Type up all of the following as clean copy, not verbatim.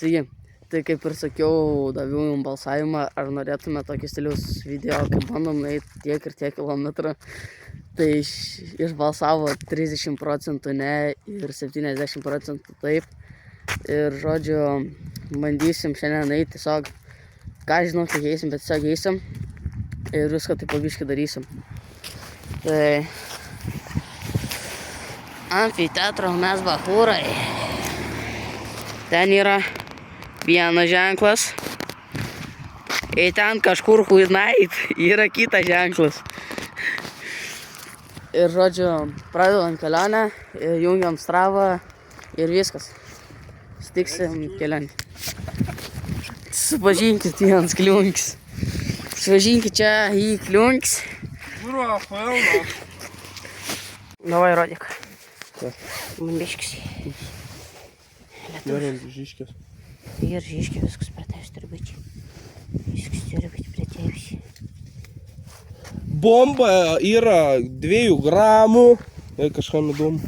Sveiki, tai kaip ir sakiau, daviau jums balsavimą, ar norėtume tokį stiliaus video, kaip bandom nueiti tiek ir tiek kilometrų. Tai išbalsavo 30% ne ir 70% taip. Ir žodžiu, bandysim šiandien eiti tiesiog, ką žinau, kiek eisim, bet tiesiog eisim. Ir viską taip pabiškai darysim. Tai amfiteatro mes bachūrai. Ten yra vienas ženklas. Ir ten kažkur huinait yra kitas ženklas. Ir žodžiu, pradedam kelionę, jungiam Stravą ir viskas. Sutiksim kelionį. Supažinkit vienas kliunkis. Supažinkit čia į kliunkis. Davai, rodyk. Man biškis. Gerai, žiškės. Ir žiškė, viskas prie tavęs turi būti. Viskas turi būti prie tavęs. Bomba yra 2 gramų. Kažkam įdomu.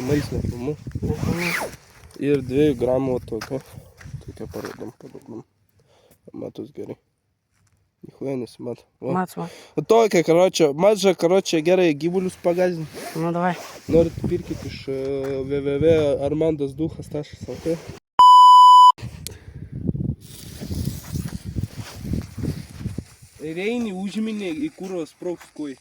Maisnė filmu. Ir 2 gramų tokia. Tokia parodom. Matos gerai. Nichuja nesimato. Mats. Tokia, maža, gerai gyvulius pagazdinti. Nu, davai. Norit pirkit iš www.armandasduchas.lt. Ir eini užminė į kūro sprokskui.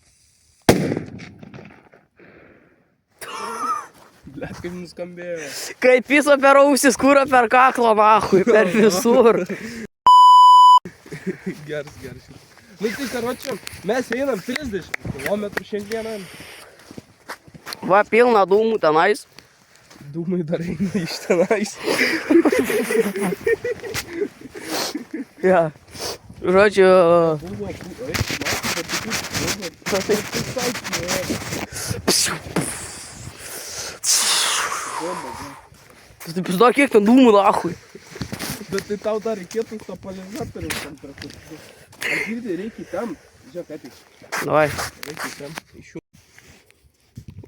Blet, kaip nuskambėjo. Kaip piso per ausis, kūro per kaklą, nahui, per visur. Geras. Nu tai, karočią, mes einam 30 km šiandieną. Va, pilna dūmų tenais. Dūmai dar eina iš tenais. Ja. Žodžiu... Tai pizduok, kiek ten dūmų, nahui. Bet tai tau dar reikėtų stabilizatorius tam prakurti. Ar girdai reikia tam? Žiūrėk, ateik. Davai. Reikia tam. Iš jų.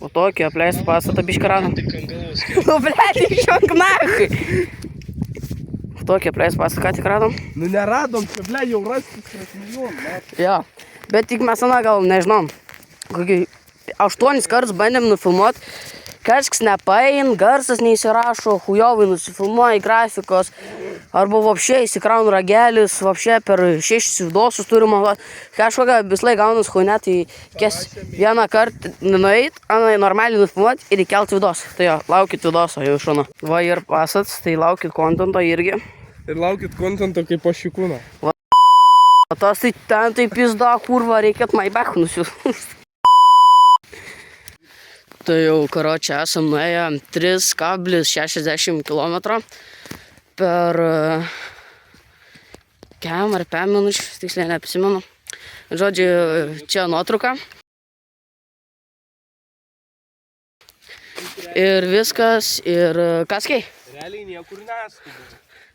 O tokį apleistą pastatą bišką radom. Nu, blėt, iššok nahui. Tokį apleistą pastatą ką tik radom. Nu neradom, čia blėt jau rastis prieš milijoną metų. Jo, bet tik mes gal nežinom. Kokį 8 kartus bandėm nufilmuoti. Kažkas nepain, garsas neįsirašo, hujovai nusifilmuoja grafikos. Arba vapšė įsikraun ragelis, vapšė per 6 vidosus turim. Kažkokia vislai gaunas huine, tai kes vieną kartą nueit, normaliai nufilmuoti ir įkelt vidos. Tai jo, laukit vidoso jau šona. Va ir pasats, tai laukit kontento irgi. Ir laukit kontento kaip pašikūną. O tos tai ten tai pizda kurva, reikėt maibek nusiųsti. Tai jau, karočią, esam nuėję 3,60 km per kem ar 5 minučių, tiksliai neprisimenu. Žodžiu, čia nuotrauka. Ir viskas, ir kaskiai. Realiai niekur neskubam.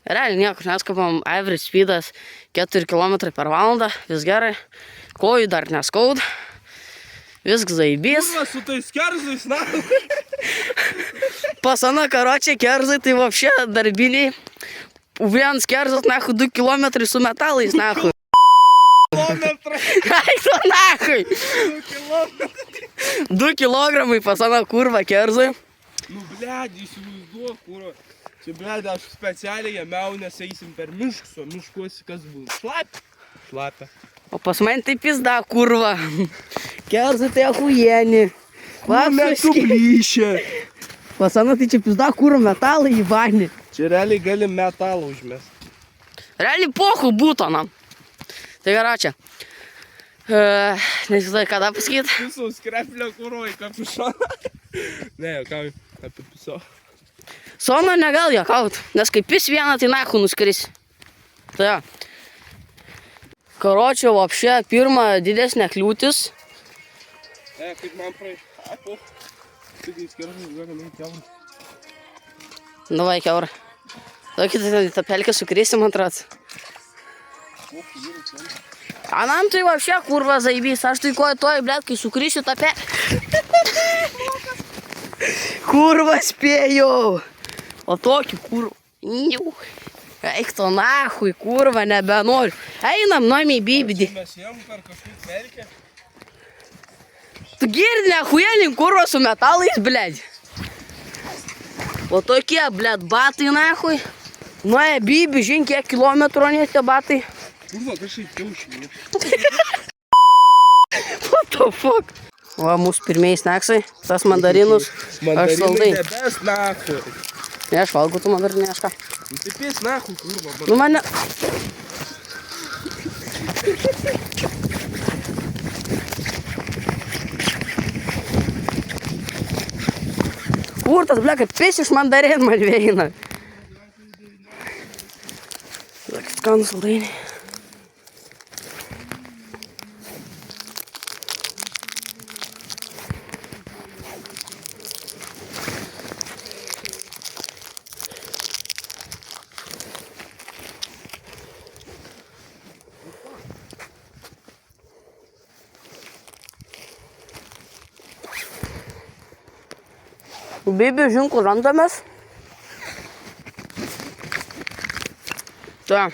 Realiai niekur neskubam, average speedas 4 km per valandą, vis gerai. Kojų dar neskauda. Viskas zaibys. Kurva su tais kerzais, na. Pasana, karočią, kerzai, tai vapšė darbiniai. Vienas kerzas, nahui, 2 km su metalais, nahui. Kilometrai. Aito, nahui. 2 kilogramai, pasana, kurva, kerzai. Nu, blėd, įsivaizduok, kurva. Čia, blėd, aš specialiai jamiau, nes eisim per miškus, o miškuosi kas bus. Šlapia. O pas man tai pizda, kurva. Kerzai tai achujieni. Metu plyšė. Pasana, tai čia pizda, kurva, metalai į vanį. Čia realiai gali metalą užmest. Realiai pochu būtų, na. Tai karočią. Nežinai, kada pasakyti. Visų skreplio kuroj, kapišoną. Ne, jokauju, apie piso. Sono negal jokaut, nes kaip pis vieną, tai nahu nuskris. Tai jo. Karočią, vapšė, pirma didesnė kliūtis. Kaip man praeis. Apo. Tik įskirtas, galime kiaurą. Davai, kiaurą. Tokį tą pelkę sukrisim, atrats. Anam tai vapšė, kurva, zaibys. Aš tai ko toj, blėt, kai sukrisiu tą pelkę. Kurva, spėjau. O tokį kurva. Eik to nahui, kurva, nebenoriu. Einam, nuėmė į bybidį. Mes jam per kažkaip verkia. Tu girdi, nehuėlink kurva su metalais, blėd. O tokie, blėd, batai, nahui. Nuėmė bybį, žin, kiek kilometrų nes tie batai. Kurva, kažkaip kiaušinį. What the fuck? Va, mūsų pirmieji snaksai. Tas mandarinus. Aš saldai. Nebes nahui. Ne, aš valgau tu mandarinėšką. Nusipės nahui, kurva. Nu mane... Kur tas, ble, kaip pės iš mandarin man veina. Sakit, skanus saldainiai. Bibi, žin, kur randamės. Ta.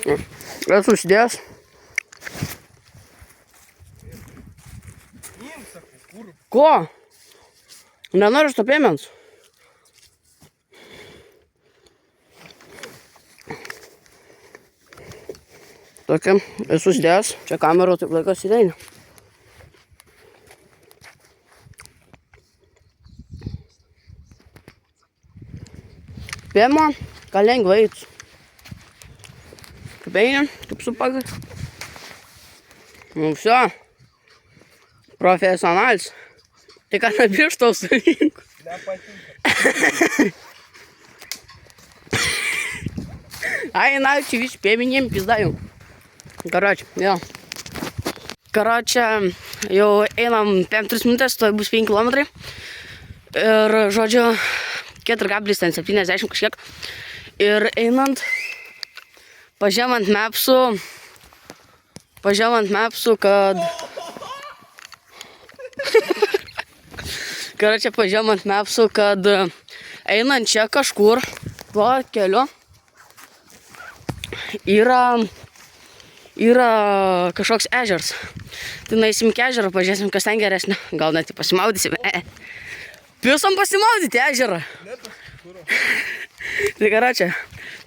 Esu užsidėjęs. Ko? Nenoriu šito piemens. Tokia, esu užsidėjęs. Čia kamerų taip laikas įdėjau. Piemo, ką lengvai eitų. Kaip einam, kaip supagai. Nu, vsio. Profesionalis. Tai ką nebirštau suvinku. Nepatinka. Ai, na, čia vis pieminėm pizdajų. Karoči, jo. Karoči, jau einam 5 minutės, to bus 5 kilometrai. Ir, žodžiu, 4,70 kažkiek. Ir einant, pažiūrėjom ant mapsų, kad... Karoči, pažiūrėjom ant mapsų, kad einant čia kažkur, tuo keliu, yra kažkoks ežeras. Tai nueisim į ežerą, pažiūrėsim, kas ten geresnė. Gal net pasimaudysim. Pisom pasimaudyti ežerą. Tai karoči,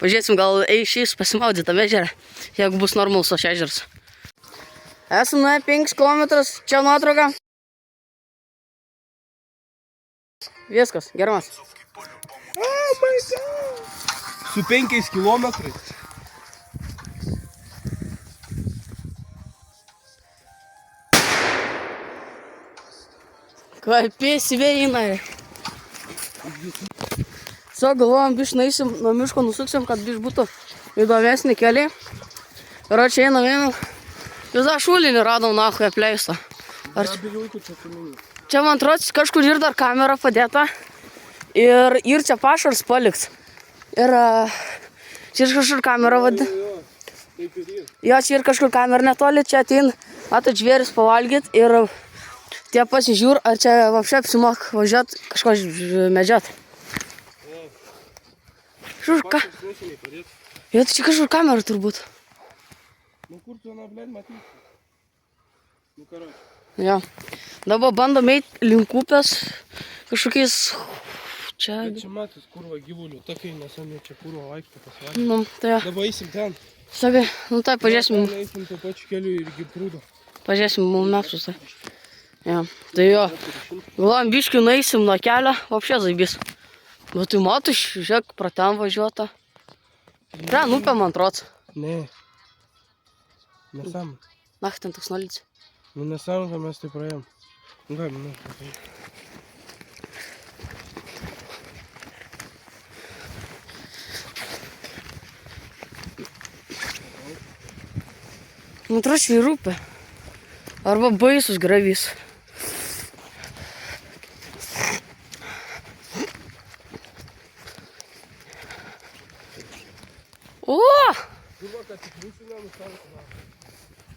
pažiūrėsim, gal išeis pasimaudyti tam ežerą, jeigu bus normalus toks ežeras. Esam nuėję 5 km, čia nuotrauka. Viskas, gerimas. Oh my god. Su 5 kilometrais. Kvapėsi veina. Galvojam, biš nueisim, nuo miško nusuksim, kad biš būtų įdomesnį keliai. Ir čia einam. Visą šulinį radom nahui apleistą. Čia man atrodo, kažkur ir dar kamera padėta. Ir čia pašars paliks. Ir čia ir kažkur kamera vadė. Jo, čia ir kažkur kamera netoli, čia atein, matot, žvėris pavalgyt ir tie pasižiūr, ar čia vapšė apsimok važiuot kažko medžiot. Žiūr, ką? Jo, tai čia kažkur kamera turbūt. Nu kur tu, blėd, matyti? Nu, karoči. Jo. Dabar bandom eit link upės kažkokiais... Čia... Bet čia matis, kurva gyvulių, takai nesame čia kurva vaikšto pasvalgyti. Nu, tai jo. Dabar eisim ten. Sakai, nu tai pažiūrėsim. Ten eisim to pačiu keliu irgi prūdo. Pažiūrėsim mum mapsus. Jo. Tai jo. Galvojam, biškių nueisim nuo kelio, vapšė zaibys. Nu tai matai, žiūrėk, pra ten važiuota. Ten upė man atrodo. Ne. Nesam. Na, ten toks nolicis. Nu nesam, kad mes tai praėjom. Nu ką, nu. Nu atrodo, ir upė. Arba baisus gravys. O!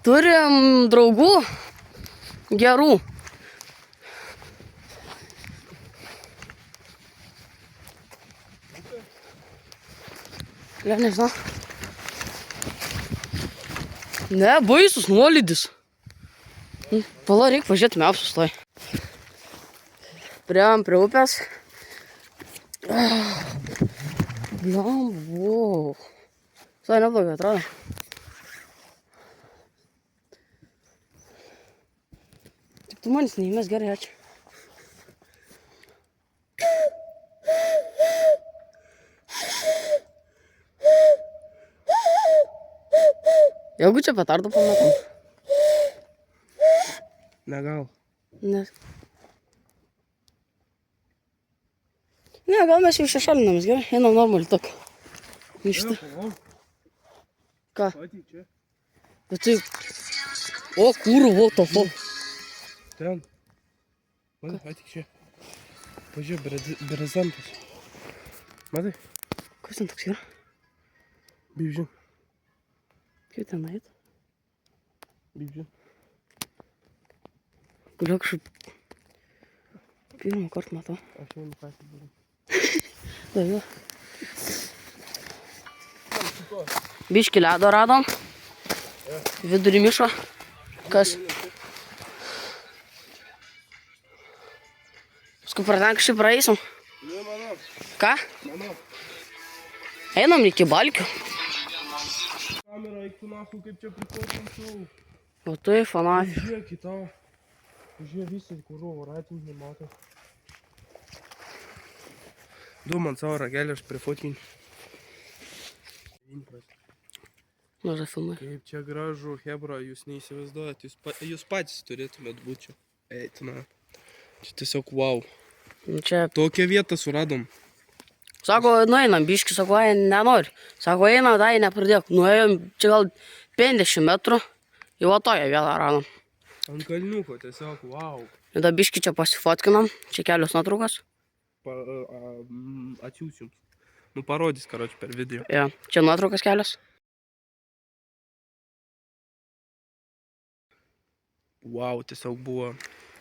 Turim draugų gerų. Le, nežinau. Ne, baisus nuolydis. Pala, reikia pažiūrėti mepsus tai. Priėjom prie upės. Blambu. Visai neblogai atrodo. Tik tu manis neįmės gerai, ačiū. Jeigu čia petardą pamatom. Negal. Ne, gal mes jau šešalinamės, gerai? Einam normaliai tokį. Mišti. Ką? Ateik čia. Bet tai... O, kūrų, o, to fo. Ten. Matai, ateik čia. Pažiūrėk, brezantas. Matai? Kas ten toks yra? Bibžin. Kaip ten eit? Bibžin. Galiu kažkaip... Pirmą kartą matau. Aš jau nukasį būdų. Davė. Biškį ledo radom. Vidurį miško. Kas? Paskui pradėm kažkaip praeisim. Ne, manau. Ką? Manau. Einam iki balkių. Kamera, eik tu nahu, kaip čia priklausančiau. O tai, fanai. Žiūrėk į tą. Žiūrėk visą, kur ratink nemato. Du man savo ragelį, aš prifotkinį. Maža filmai. Kaip čia gražu, hebra, jūs neįsivaizduojat, jūs patys turėtumėt būti čia. Eitina. Čia tiesiog wow. Čia, Tokią vietą suradom. sako, nueinam, biškį, sako, nenori. Sako, einam, tai nepradėk. Nuėjom, čia gal 50 metrų. Jau toje vietą radom. Ant kalniuko tiesiog wow. Ir da biškį čia pasifotkinam. Čia kelios nuotraukos. Atsiųsiu jums. Nu parodys, karoči, per video. Ja, čia nuotraukos kelios. Wow, tiesiog buvo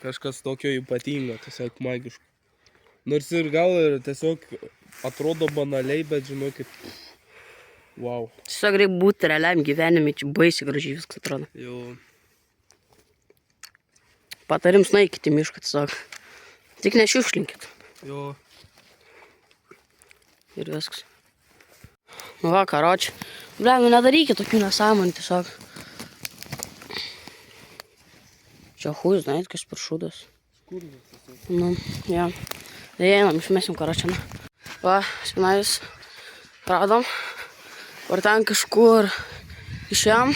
kažkas tokio ypatingo, tiesiog magiško. Nors ir gal ir tiesiog atrodo banaliai, bet žinokit, wow. Tiesiog reikia būti realiam gyvenime, čia baisiai gražiai viskas atrodo. Jau. Patarim snaikyti mišką tiesiog. Tik nešiukšlinkit. Jo. Ir viskas. Nu va, karoči. Ble, nu nedarykit tokių nesąmonių tiesiog. Čia huj, znait, kas per šūdas. Skurdas tiesiog. Nu, ja. Tai einam, išmesim karoči, na. Va, spinais radom. Ir ten kažkur išėjom.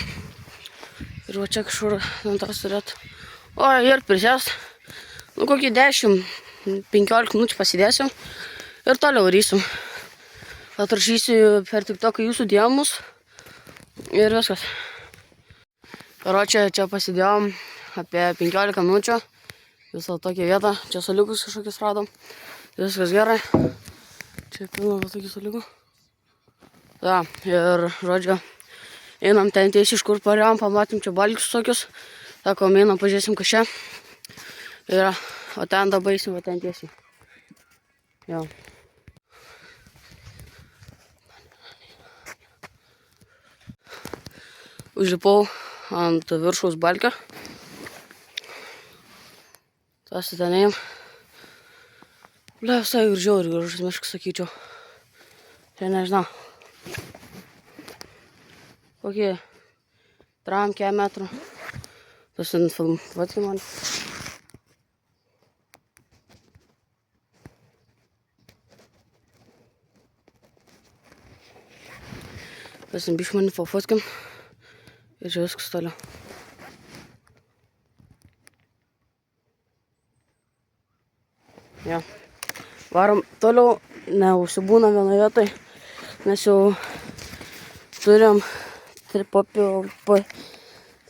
Ir va čia kažkur lentas turėtų. O, ir prisėst. Nu, kokį 10-15 minučių pasidėsim. Ir toliau rysim. Atrašysiu per TikToką jūsų dėmus. Ir viskas. Karočią, čia pasidėjom apie 15 minučių. Visą tokią vietą. Čia saliukus kažkokius radom. Viskas gerai. Čia pilna va tokių saliukų. Ja, ir žodžiu, einam ten tiesiai, iš kur parėjom, pamatėm čia balkius tokius. Sakom, einam, pažiūrėsim, kas čia. Ir, o ten dabaisim, o ten tiesiai. Jo. Užlipau ant viršaus balkio. Tas ten ėjom. Ble, visai ir žiauriai gražus miškas, sakyčiau. Čia nežinau. Kokį 3 metrų. Tas ant filmuoti man. Tas ant biškį mani pafotkim. Ir čia viskas toliau. Ja. Varom toliau, neužsibūnam vienoje vietoje, nes jau turim po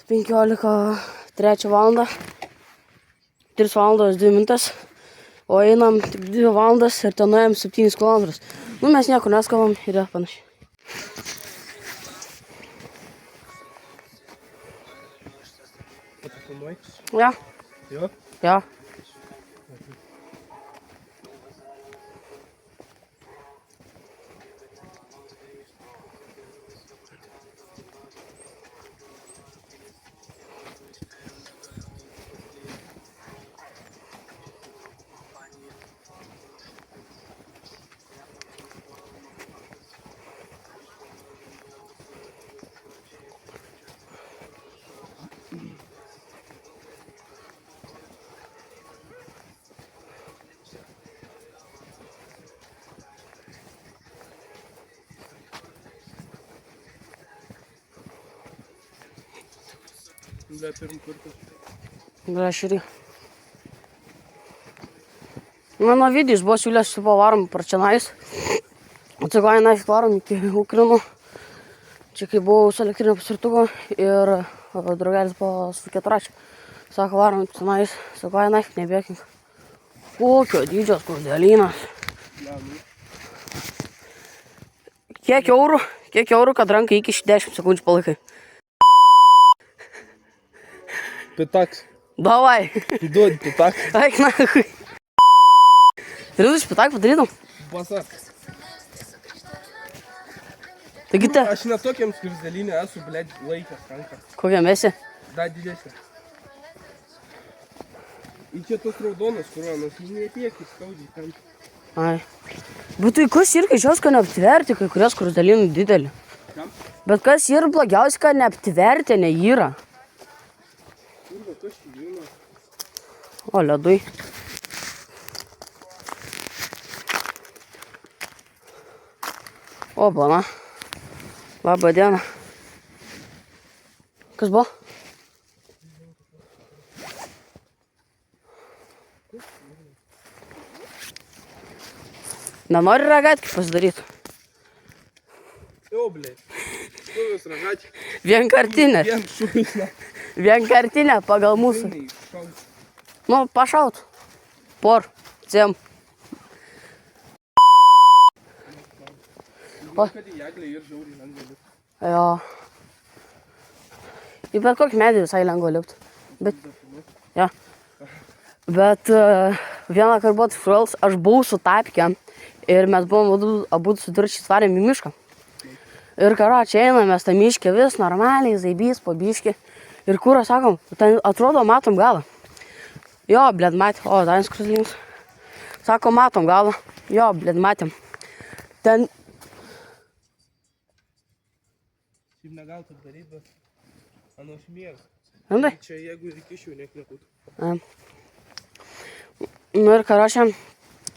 15:03 valandą, 3 valandos 2 minutės, o einam tik 2 valandas ir ten nuėjom 7 kilometrus. Nu, mes nieko neskavom ir panašiai. Ja. Jo? Ja. Ble, pirm kartą. Ble, aš irgi. Mano vidijus buvo siūlęs, su pavarom pračianais. Atsigoja naifik varom iki Ukrinų. Čia kai buvau su elektrinio paspirtuko ir draugelis buvo su keturačiu. Sako, varom pračianais. Atsigoja naifik, nebėkink. Kokio dydžio skruzdėlynas. Kiek eurų, kad ranką iki 10 sekundžių palaikai. Pitaks. Davai. Duodi pitaks. Eik nahui. Rizų iš pitak padarytum? Pasak. Taigi te. Aš netokiam skruzdėlynė esu, blėt, laikęs ranką. Kokiam esi? Da didesnė. Ir čia tos raudonos koronos, nepiekis skaudžiai ten. Ai. Bet tai kas ir, kai šios, kad neaptverti kai kurias skruzdėlynų didelį. Kam? Bet kas ir blogiausia, kad neaptverti neįra. Kurva, kas čia gyvena? O, ledui. O, bana. Labą dieną. Kas buvo? Nenori ragatki pasidaryti? Jo, blėt. Šuvis ragatki. Vienkartinė. Vien šuvis, na. Vienkartinė pagal mūsų. Nu, pašaut. Por. Ciem. Kad į jaglį ir žiauriai lengva lipti. Jo. Į bet kokį medį visai lengva lipti. Bet, ja. Bet vieną kartą buvo tikruolis, aš buvau su tapke ir mes buvom abu su dviračiais varėm į mišką. Ir karo čia einam, mes tą miškę vis normaliai, zaibys, po biškį. Ir kurą sakom, ten atrodo matom galą. Jo, blėd matėm. O, dar skruzdėlynas. Sako, matom galą. Jo, blėd matėm. Ten Šiaip negal taip daryti, bet anu aš mėgau. Andai? Čia jeigu ir įkišiu, niek nebūtų. Nu ir karočią,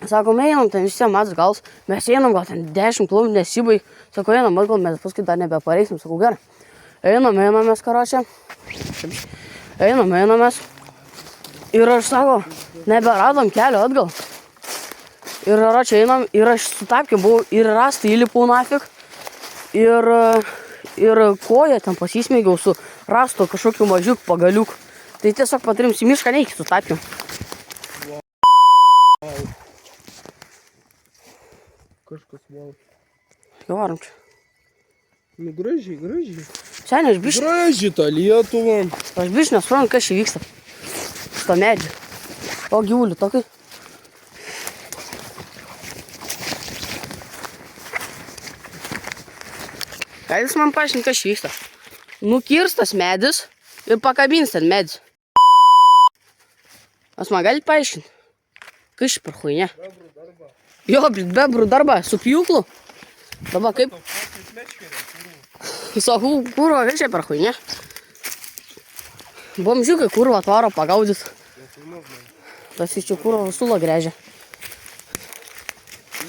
sakom, einam, ten visiems mats gals. Mes einam, gal ten 10 km nesibaig. Sako, einam, gal mes paskui dar nebepareisim. Sakau, gerai. Einam mes, karočią. Einam mes. Ir aš sako, neberadom kelio atgal. Ir karočią einam, ir aš su tapkė buvau ir rastą įlipau nafik. Ir koją ten pasismėgiau su rasto kažkokiu mažiuk pagaliuk. Tai tiesiog patarims į mišką neiki su tapkiu. Wow. Kažkas wow. Jau varom čia. Nu gražiai. Seniai, aš biškai. Gražiai ta Lietuva. Aš biškai nesuprantu, kas čia vyksta. Su to medžiu. O gyvulių tokiai. Gal jūs man paaiškinti, kas čia vyksta? Nukirstas medis ir pakabins ten medis. Jūs man galite paaiškinti? Kas čia per chuinė? Bebrų darba. Jo, bebrų darba, su pjūklu. Dabar kaip? Sakau, kurva, kas čia per chuinė? Bomžiukai kurva atvaro pagaudyt. Tas iš čia kurva sulą grėžia.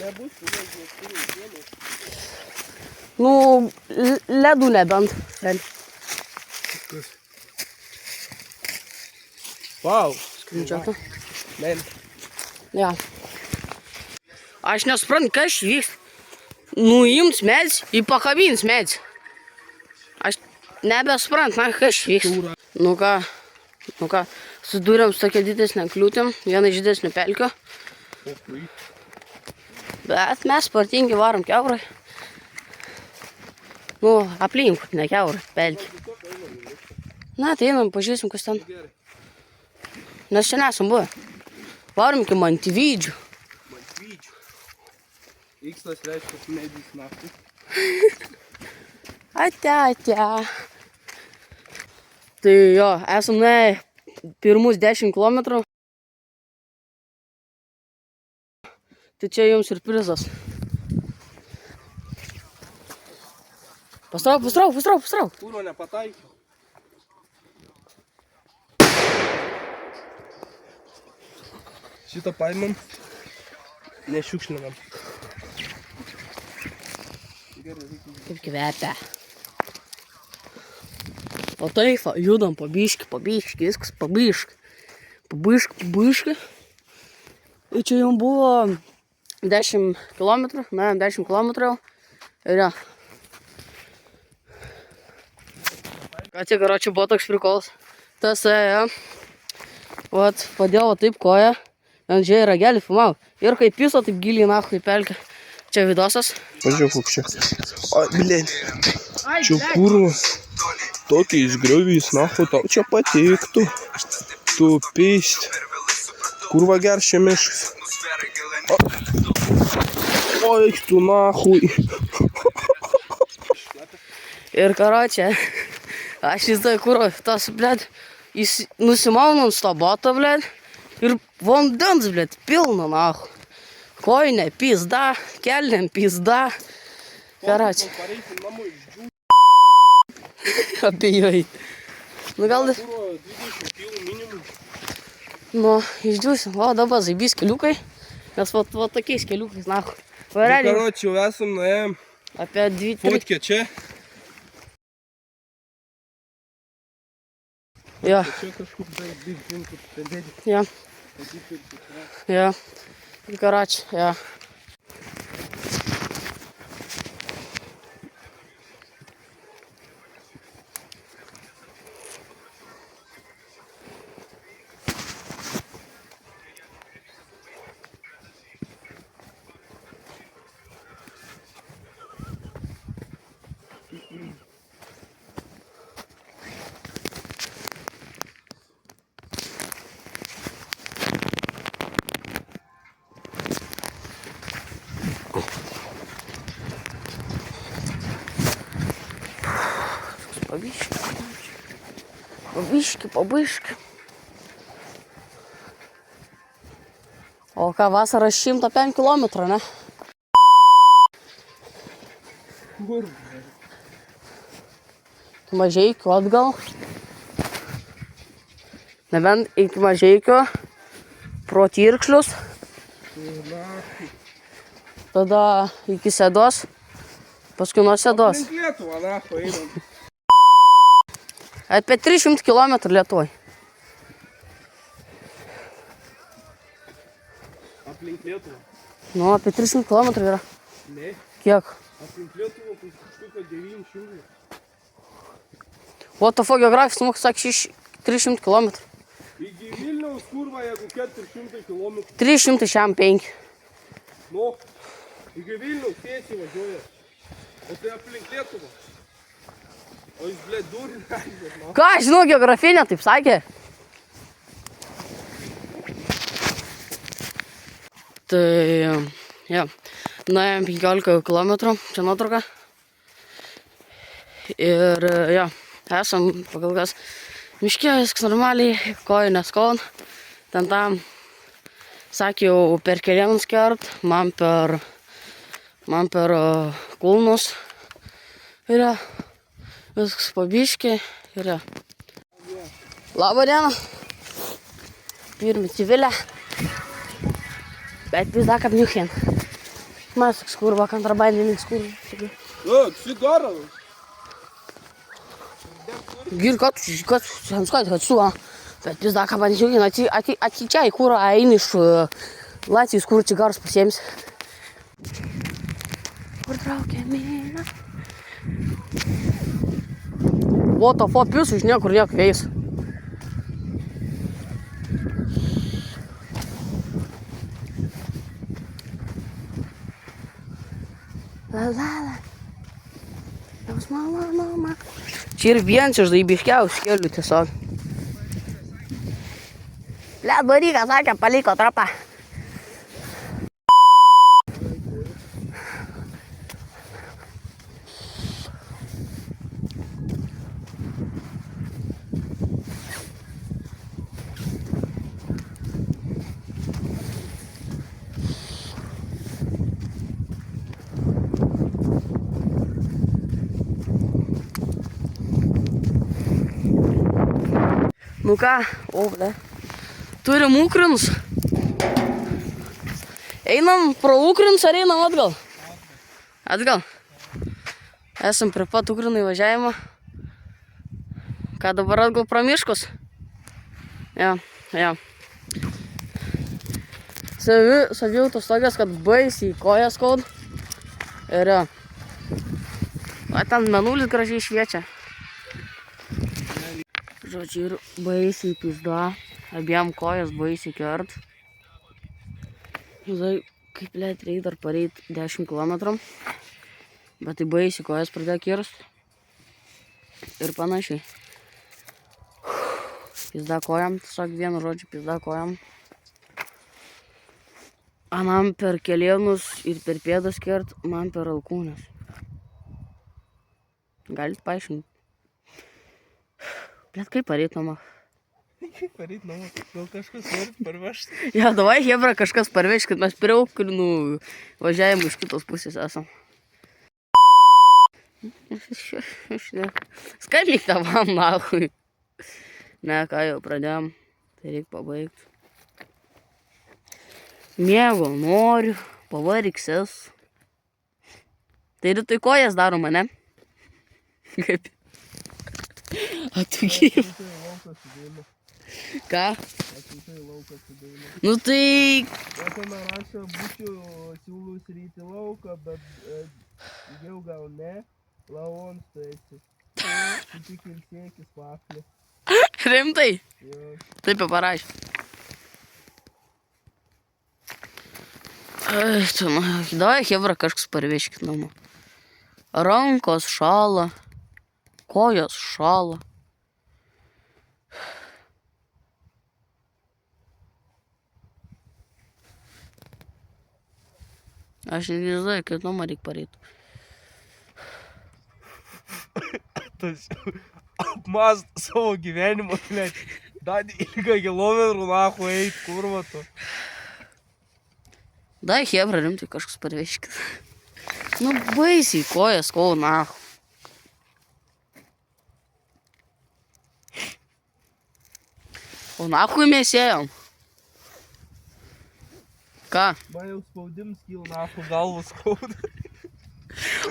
Nebus, nebus. Nu, ledų nebent. Wow. Skrinčiuotą. Men. Ja. Aš nesuprantu, kas čia vyks. Nuims medis ir pakabins medis. Aš nebesuprantu, kas čia vyks. Nu ką, sudūrėm su tokia didesnė kliūtim, viena iš didesnių pelkių. Bet mes spartingi varom kiaurai. Nu, aplink, ne kiaurai, pelkį. Na, tai einam, pažiūrėsim, kas ten. Nes čia nesam buvę. Varom iki Mantivydžių. Mantivydžių. Ikstas reiškia medis naktį. Ate. Tai jo, esam pirmus 10 km. Tai čia jums ir prizas. Pastrauk. Kūro nepataikė. Šitą paimam, nešiukšlinam. Kaip kvepia. O taip, va, judam pabiški, viskas pabiški. Pabiški. Ir čia jau buvo 10 km, na, 10 km jau. Ir ja. Ką tik, karočiui, buvo toks prikolas. Tas, vat, padėjau taip koją, ant žiai ragelį filmavo. Ir kaip piso, taip giliai nahu į pelkę. Čia vidosas. Pažiūrėk, koks čia. Ai, blėt. Čia kurva. Tokiais grioviais, nahu, tau čia patiktų. Tu pyst. Kurva ger čia miškas. Oi, tu nahui. Ir karočiui, aš įstai, kurva, tas, blėt, jis nusimauna ant to boto, blėt, ir vandens, blėt, pilna, nahu. Koinė pizda, kelnėm pizda. Karočiui. Abejoj. Nu gal... Nu, išdžiūsim. O, dabar zaibys keliukai. Nes va tokiais keliukais, nahu. Karočiui, esam nuėjom. Apie 2-3. Fotkę čia. Jo. Čia kažkur dar Jo. Jo. Karočiui, jo. Pabiški. O ką, vasarą 105 km, ne? Kur? Mažeikių atgal. Nebent iki Mažeikių, pro Tirkšlius. Tada iki Sėdos, paskui nuo Sėdos. Aplink Lietuvą, nahu, einam. Apie 300 km Lietuvoj. Aplink Lietuvą. Nu, apie 300 km yra. Ne. Kiek? Aplink Lietuvą kažkokia 900. O to geografijos mokas sakė 300 km. Iki Vilniaus kurva, jeigu 400 km. 305. Nu, iki Vilniaus tiesiai važiuoja. O tai aplink Lietuvą. O jis, blėt, durina. Ką, žinau, geografinė, taip sakė. Tai, ja, nuėjom 15 km, čia nuotrauka. Ir, ja, esam pagal kas miške, viskas normaliai, kojinės kaun. Ten tam, sakė, jau per kelienus kert, man per kulnus. Ir, ja. Viskas pabiški ir ja. Labą dieną. Pirmi civilę. Bet vis dar kaip niuchen. Mes toks kurva, kontrabandininkas kurva. O, cigarą. Gir, ką tu atsu, bet vis dar kaip niuchen. Atičiai, kur eini iš Latvijos, kur cigarus pasiems. Kur traukia mėną? What the fuck, pius iš niekur eis. La. Jaus mama. Čia ir vienas iš daibiškiausių kelių tiesiog. Blet, barykas sakė, paliko trapą. Nu ką, ble. Turim Ukrinus. Einam pro Ukrinus ar einam atgal? Atgal. Esam prie pat Ukrinų įvažiavimo. Ką dabar atgal pro miškus? Jo. Savijautos tokios, kad baisiai kojas skaud. Ir jo. O ten mėnulis gražiai šviečia. Žodžiu, ir baisiai pizda. Abiem kojas baisiai kert. Žinai, kaip lėt reikia dar pareit 10 km. Bet tai baisiai kojas pradėjo kirst. Ir panašiai. Pizda kojam, tiesiog vienu žodžiu pizda kojam. Anam per kelienus ir per pėdas kert, man per alkūnės. Galit paaiškinti? Bet kaip pareit namo? Kaip pareit namo? Gal kažkas nori parvežti? Ja, davai, hebra, kažkas parveš, kad mes prie Ukrainų važiavim iš kitos pusės esam. Skaityk tavam, nahui. Ne, ką jau pradėjom, tai reikia pabaigti. Miego noriu, pavariksis. Tai rytoj kojas daroma, ne? Kaip? A tu gyv. Ką? Nu tai... O ten rašo, būčiau siūlus ryti lauką, bet jau gal ne, laon tu esi. Tu tik ir siekis paklį. Rimtai? Jo. Taip jau parašė. Davai, hebra, kažkas parveškit namo. Rankos šala, kojos šala. Aš nežinau, kad namo reikia pareit. Tas apmast savo gyvenimą, blėt. Dadį ilgą kilometrų nahu eit, kurva tu. Dai, hebra, rimtai kažkas parveškit. Nu, baisiai kojas, kol nahu. O nahui mes ėjom. Ką? Man jau spaudims kyl nahu galvos skauda.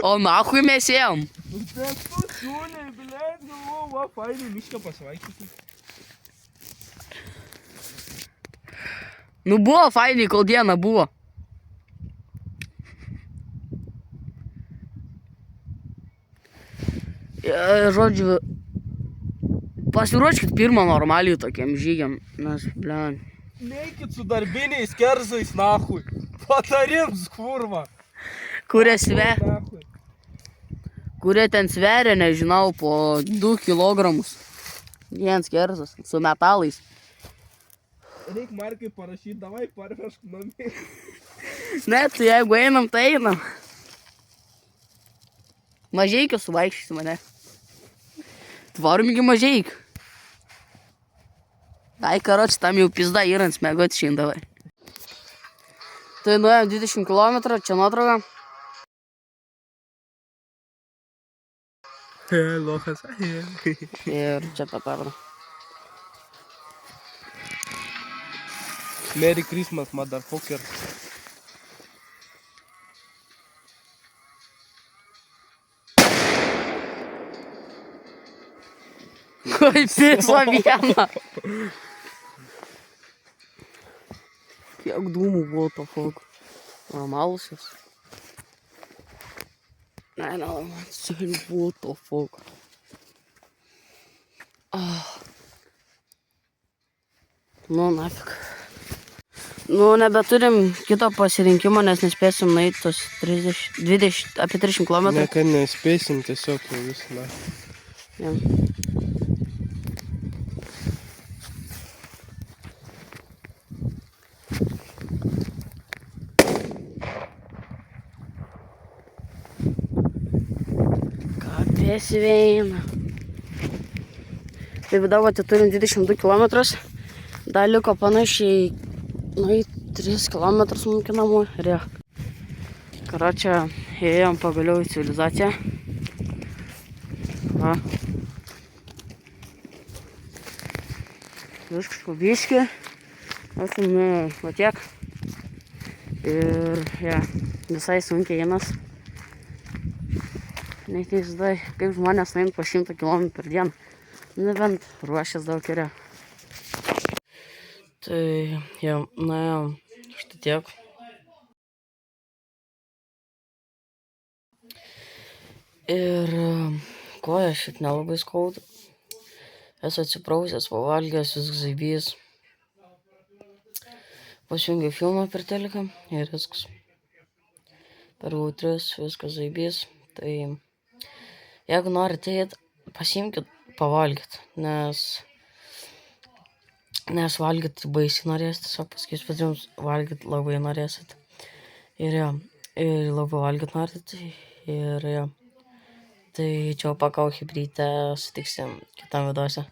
O nahui mes ėjom. Nu, bet tu siūlė, blėt, galvo, va, fainai, mišką pasvaikyti. Nu, buvo fainai, kol diena buvo. Žodžiu, pasiruoškit pirmą normaliai tokiam žygiam, nes, blian. Neikit su darbiniais kerzais, nahui. Patarims, kurva. Kurie ten sveria, nežinau, po 2 kilogramus. Vienas kerzas, su metalais. Reik Markai parašyti, davai parvežk namie. Ne, tai jeigu einam, tai einam. Mažeikio suvaikščiasi mane. Tvarom iki mažeikio. Ai, karoči, tam jau pizda įrant smėgoti šiandien davai. Tai nuėjom 20 km, čia nuotrauka. Lochas. Ir čia tą perdą. Merry Christmas, motherfucker. Oi, pizza viena. Kiek dūmų buvo, to fuck. Normalus jis. Ne, buvo to fuck. Nu, nafik. Nu, nebeturim kito pasirinkimo, nes nespėsim nueiti tos 30, apie 30 km. Ne, kad nespėsim, tiesiog jau visą. Ja. Sveina. Taip dabar turim 22 km. Dar liko panašiai 3 km mūsų namų. Ir jo. Karočią, ėjom pagaliau į civilizaciją. Va. Viskas po biškį. Va tiek. Ir ja, visai sunkiai einas. Neįsivaizduoju, kaip žmonės eina po 100 km per dieną. Nebent ruošęs daug yra. Tai jau, nuėjom štai tiek. Ir koja šiaip nelabai skauda. Esu atsiprausęs, pavalgęs, viskas zaibys. Pasijungiau filmą per teleką ir viskas. Per U3 viskas zaibys. Tai jeigu norite eit, pasiimkit, pavalgyt, nes valgyt baisiai norėsit, tiesiog pasakysiu, bet jums valgyt labai norėsit. Ir jo, ir labai valgyt norit, ir jo. Tai čia pakau chibrytę, sutiksim kitam videose.